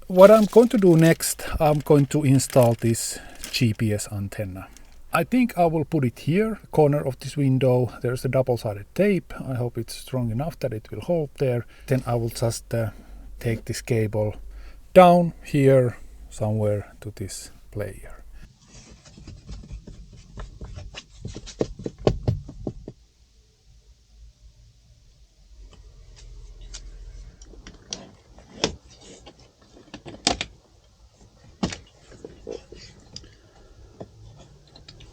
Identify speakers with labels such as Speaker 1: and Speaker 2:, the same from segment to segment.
Speaker 1: What I'm going to do next, I'm going to install this GPS antenna. I think I will put it here, corner of this window. There's a double-sided tape. I hope it's strong enough that it will hold there. Then I will just take this cable down here somewhere to this player.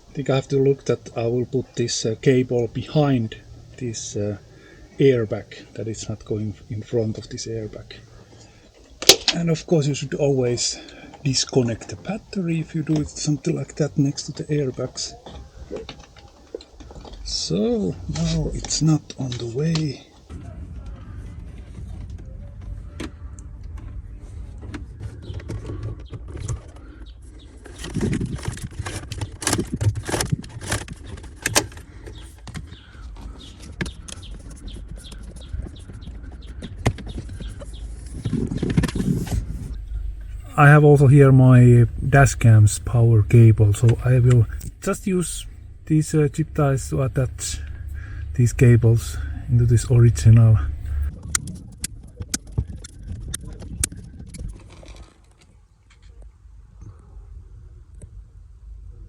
Speaker 1: I think I have to look that I will put this cable behind this airbag, that it's not going in front of this airbag. And of course you should always disconnect the battery if you do it something like that next to the airbags. So now it's not on the way. I have also here my dashcam's power cable, so I will just use these zip ties to attach these cables into this original.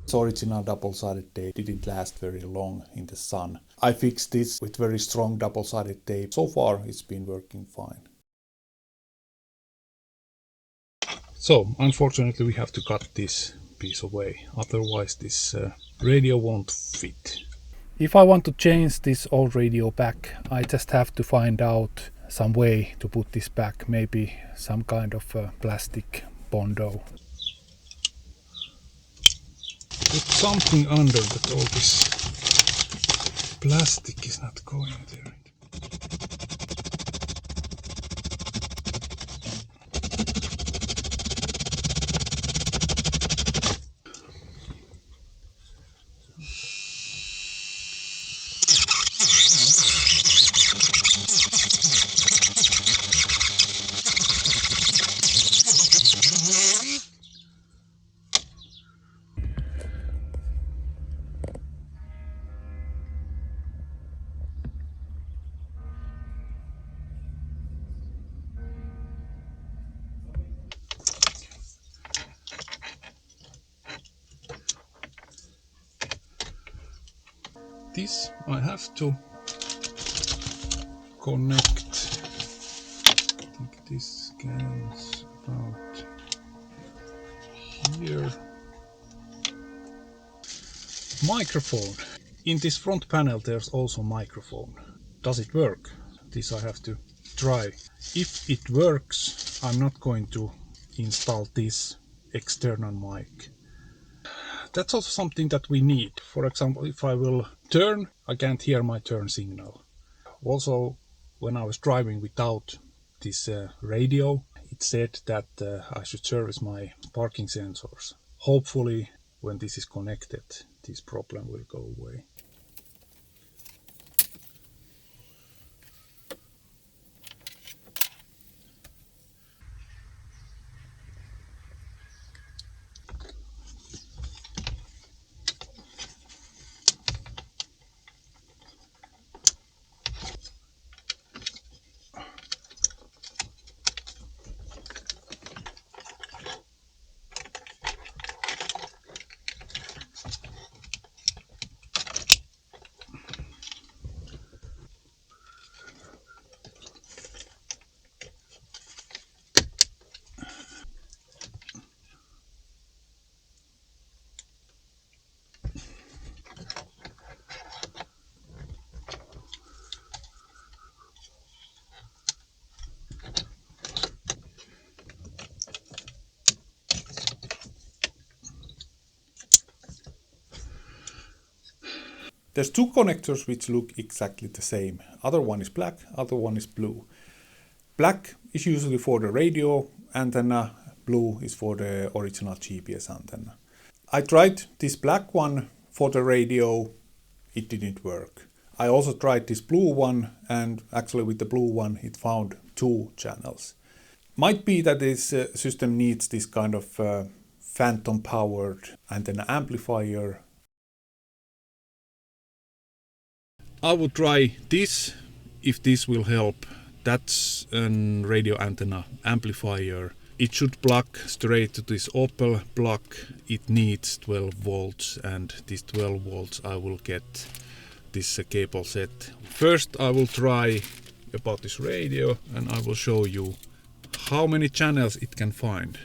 Speaker 1: This original double-sided tape didn't last very long in the sun. I fixed this with very strong double-sided tape. So far it's been working fine. So unfortunately we have to cut this piece away, otherwise this radio won't fit. If I want to change this old radio back, I just have to find out some way to put this back, maybe some kind of plastic bondo. Put something under that all this plastic is not going there. This I have to connect. I think this goes about here. Microphone. In this front panel there's also microphone. Does it work? This I have to try. If it works, I'm not going to install this external mic. That's also something that we need. For example, if I will turn, I can't hear my turn signal. Also, when I was driving without this radio, it said that I should service my parking sensors. Hopefully, when this is connected, this problem will go away. There's two connectors which look exactly the same. Other one is black, other one is blue. Black is usually for the radio antenna, blue is for the original GPS antenna. I tried this black one for the radio, it didn't work. I also tried this blue one, and actually with the blue one it found two channels.
Speaker 2: Might be that this system needs this kind of phantom powered antenna amplifier.
Speaker 1: I will try this if this will help. That's a radio antenna amplifier. It should plug straight to this Opel plug. It needs 12 volts, and this 12 volts I will get this cable set. First I will try about this radio, and I will show you how many channels it can find.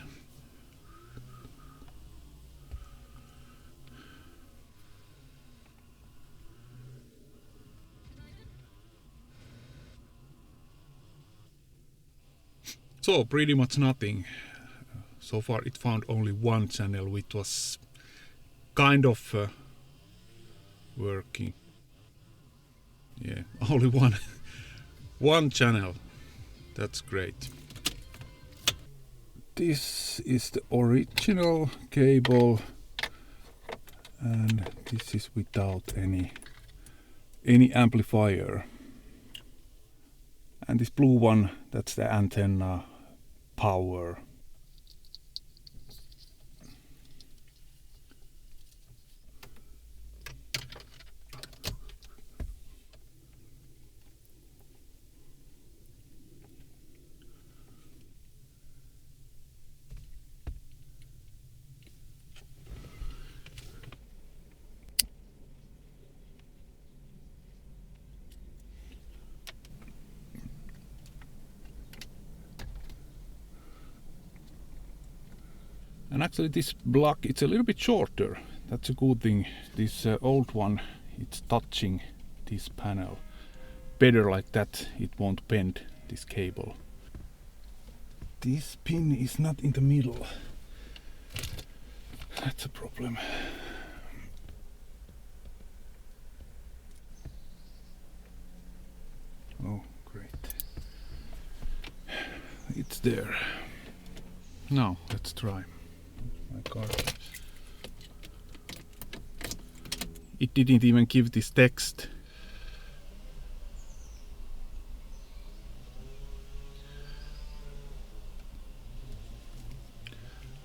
Speaker 1: So pretty much nothing. So far it found only one channel which was kind of working. Yeah, only one channel. That's great. This is the original cable, and this is without any amplifier. And this blue one, that's the antenna power. And actually this block, it's a little bit shorter. That's a good thing. This old one, it's touching this panel better like that. It won't bend this cable. This pin is not in the middle. That's a problem. Oh, great. It's there. Now, let's try. My God. It didn't even give this text.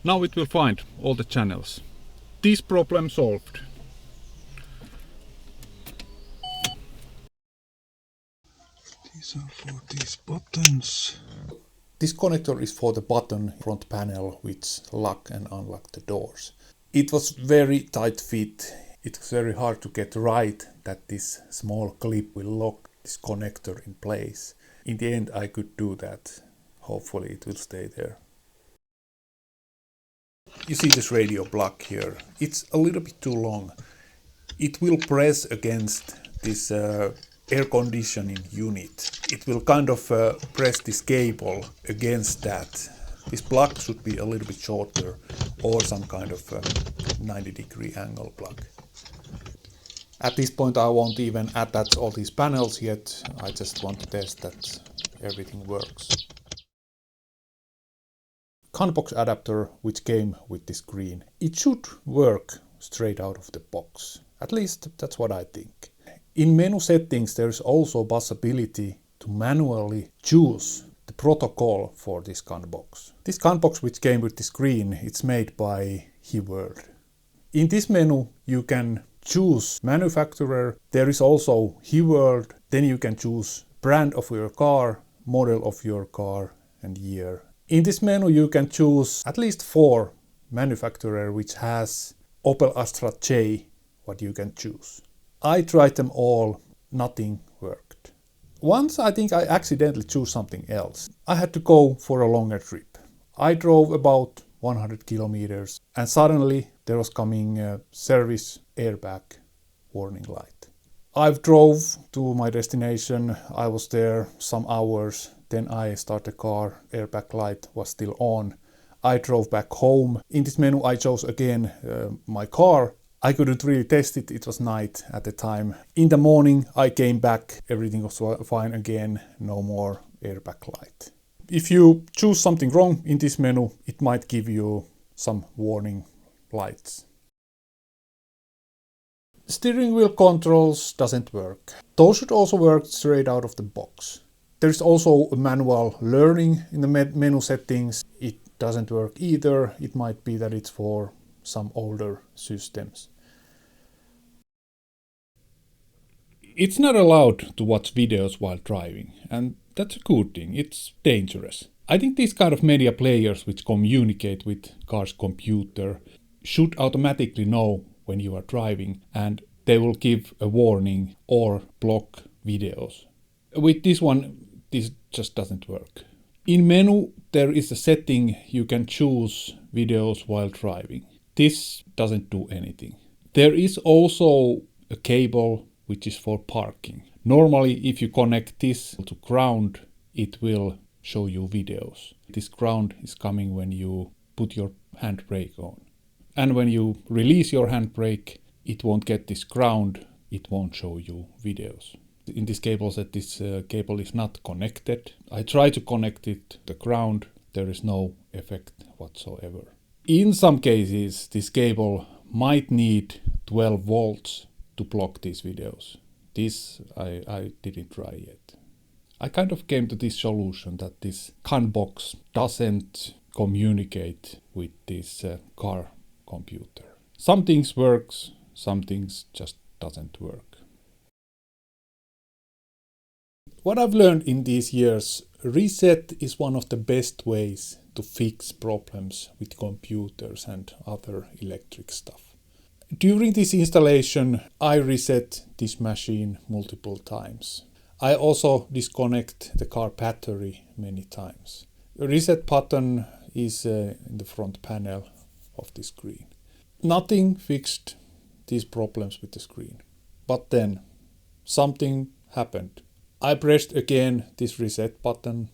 Speaker 1: Now it will find all the channels. This problem solved. These are for these buttons.
Speaker 2: This connector is for the button front panel which lock and unlock the doors. It was very tight fit. It was very hard to get right that this small clip will lock this connector in place. In the end I could do that. Hopefully it will stay there. You see this radio block here. It's a little bit too long. It will press against this air conditioning unit. It will kind of press this cable against that. This plug should be a little bit shorter, or some kind of 90-degree angle plug. At this point I won't even attach all these panels yet. I just want to test that everything works. CAN box adapter which came with this screen. It should work straight out of the box. At least that's what I think. In menu settings there is also possibility to manually choose the protocol for this CAN box. This CAN box which came with the screen, it's made by HeWorld. In this menu you can choose manufacturer. There is also HeWorld. Then you can choose brand of your car, model of your car and year. In this menu you can choose at least 4 manufacturer which has Opel Astra J what you can choose. I tried them all, nothing worked. Once I think I accidentally chose something else. I had to go for a longer trip. I drove about 100 kilometers and suddenly there was coming a service airbag warning light. I drove to my destination, I was there some hours, then I started the car, airbag light was still on. I drove back home. In this menu I chose again my car. I couldn't really test it, it was night at the time. In the morning I came back, everything was fine again, no more airbag light. If you choose something wrong in this menu, it might give you some warning lights. Steering wheel controls doesn't work. Those should also work straight out of the box. There's also a manual learning in the menu settings. It doesn't work either. It might be that it's for some older systems. It's not allowed to watch videos while driving, and that's a good thing. It's dangerous. I think these kind of media players which communicate with car's computer should automatically know when you are driving, and they will give a warning or block videos. With this one, this just doesn't work. In menu, there is a setting you can choose videos while driving. This doesn't do anything. There is also a cable which is for parking. Normally, if you connect this to ground, it will show you videos. This ground is coming when you put your handbrake on. And when you release your handbrake, it won't get this ground, it won't show you videos. In this cable set, this cable is not connected. I try to connect it to the ground, there is no effect whatsoever. In some cases, this cable might need 12 volts to block these videos. This I didn't try yet. I kind of came to this solution that this CAN box doesn't communicate with this car computer. Some things works, some things just doesn't work. What I've learned in these years, reset is one of the best ways to fix problems with computers and other electric stuff. During this installation, I reset this machine multiple times. I also disconnect the car battery many times. The reset button is in the front panel of the screen. Nothing fixed these problems with the screen. But then something happened. I pressed again this reset button.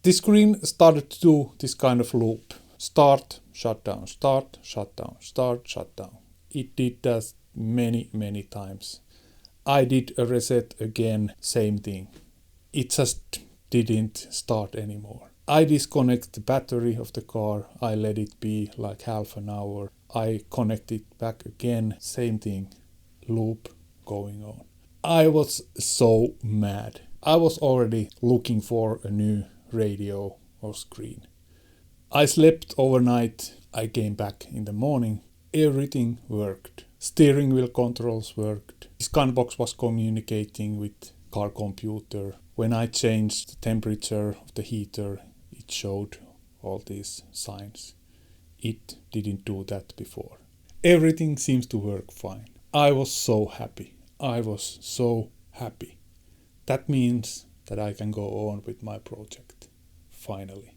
Speaker 2: The screen started to do this kind of loop. Start, shut down, start, shut down, start, shut down. It did that many times. I did a reset again, same thing. It just didn't start anymore. I disconnect the battery of the car, I let it be like half an hour. I connect it back again, same thing, loop going on. I was so mad. I was already looking for a new radio or screen. I slept overnight, I came back in the morning. Everything worked. Steering wheel controls worked. This CAN box was communicating with car computer. When I changed the temperature of the heater, it showed all these signs. It didn't do that before. Everything seems to work fine. I was so happy. I was so happy. That means that I can go on with my project. Finally.